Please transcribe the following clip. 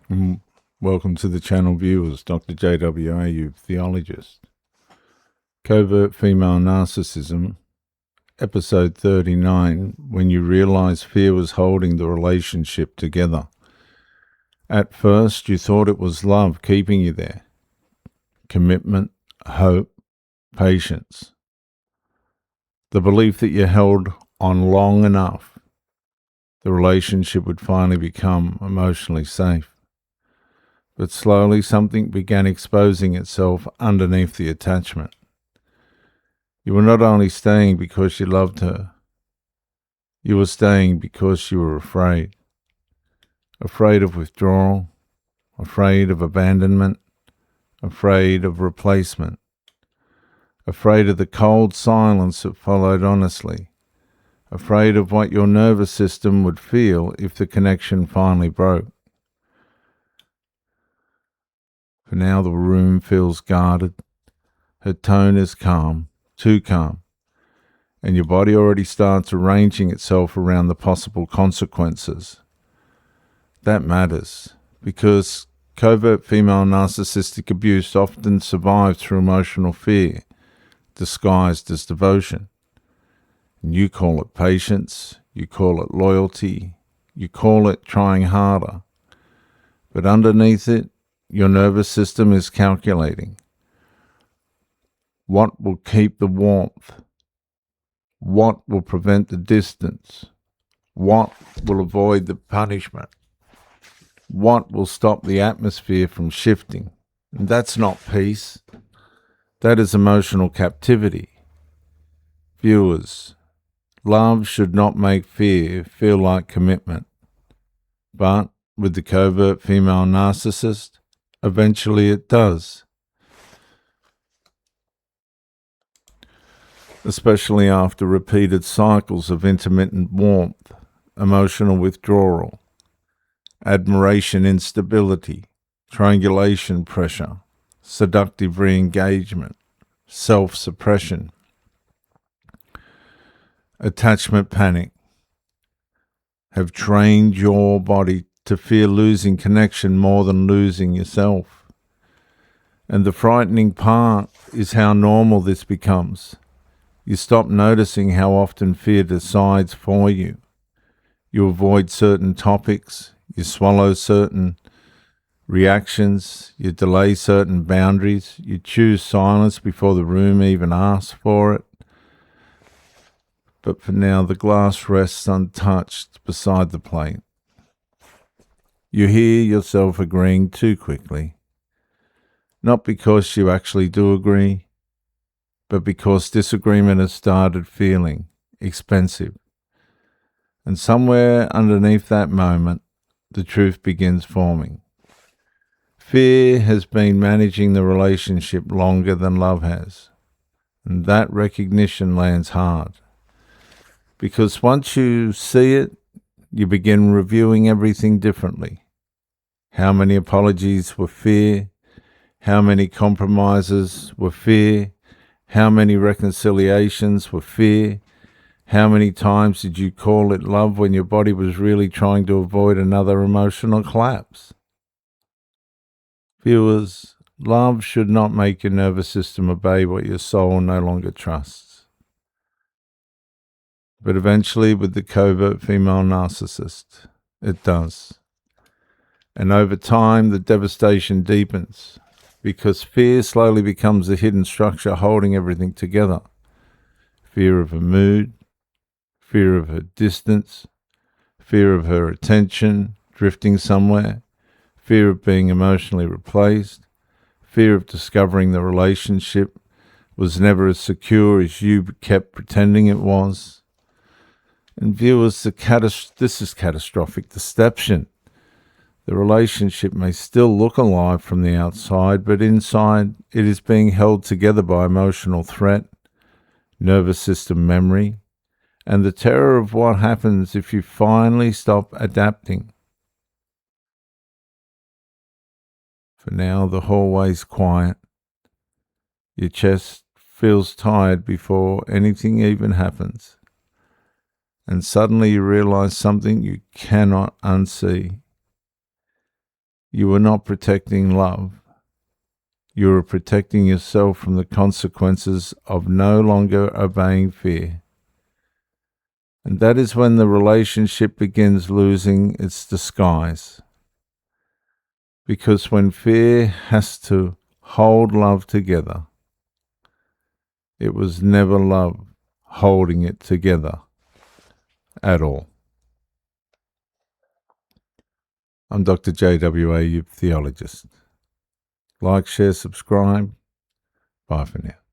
Mm, Welcome to the channel, viewers. Dr. JWA, theologist. Covert Female Narcissism, episode 39, when you realize fear was holding the relationship together. At first, you thought it was love keeping you there. Commitment, hope, patience. The belief that you held on long enough, the relationship would finally become emotionally safe. But slowly something began exposing itself underneath the attachment. You were not only staying because you loved her, you were staying because you were afraid. Afraid of withdrawal, afraid of abandonment, afraid of replacement, afraid of the cold silence that followed honestly, afraid of what your nervous system would feel if the connection finally broke. For now the room feels guarded, her tone is calm, too calm, and your body already starts arranging itself around the possible consequences. That matters, because covert female narcissistic abuse often survives through emotional fear, disguised as devotion. And you call it patience, you call it loyalty, you call it trying harder. But underneath it, your nervous system is calculating. What will keep the warmth? What will prevent the distance? What will avoid the punishment? What will stop the atmosphere from shifting? And that's not peace. That is emotional captivity. Viewers, love should not make fear feel like commitment. But with the covert female narcissist, eventually it does. Especially after repeated cycles of intermittent warmth, emotional withdrawal, admiration instability, triangulation pressure, seductive re-engagement, self-suppression, attachment panic, have trained your body to fear losing connection more than losing yourself. And the frightening part is how normal this becomes. You stop noticing how often fear decides for you. You avoid certain topics, you swallow certain reactions, you delay certain boundaries, you choose silence before the room even asks for it. But for now, the glass rests untouched beside the plate. You hear yourself agreeing too quickly, not because you actually do agree, but because disagreement has started feeling expensive. And somewhere underneath that moment, the truth begins forming. Fear has been managing the relationship longer than love has, and that recognition lands hard. Because once you see it, you begin reviewing everything differently. How many apologies were fear? How many compromises were fear? How many reconciliations were fear? How many times did you call it love when your body was really trying to avoid another emotional collapse? Viewers, love should not make your nervous system obey what your soul no longer trusts. But eventually, with the covert female narcissist, it does. And over time, the devastation deepens, because fear slowly becomes the hidden structure holding everything together. Fear of her mood, fear of her distance, fear of her attention drifting somewhere, fear of being emotionally replaced, fear of discovering the relationship was never as secure as you kept pretending it was. And viewers, this is catastrophic deception. The relationship may still look alive from the outside, but inside it is being held together by emotional threat, nervous system memory, and the terror of what happens if you finally stop adapting. For now, the hallway's quiet. Your chest feels tired before anything even happens. And suddenly you realize something you cannot unsee. you were not protecting love. You were protecting yourself from the consequences of no longer obeying fear. And that is when the relationship begins losing its disguise. Because when fear has to hold love together, it was never love holding it together at all. I'm Dr. JWA, your theologist. Like, share, subscribe. Bye for now.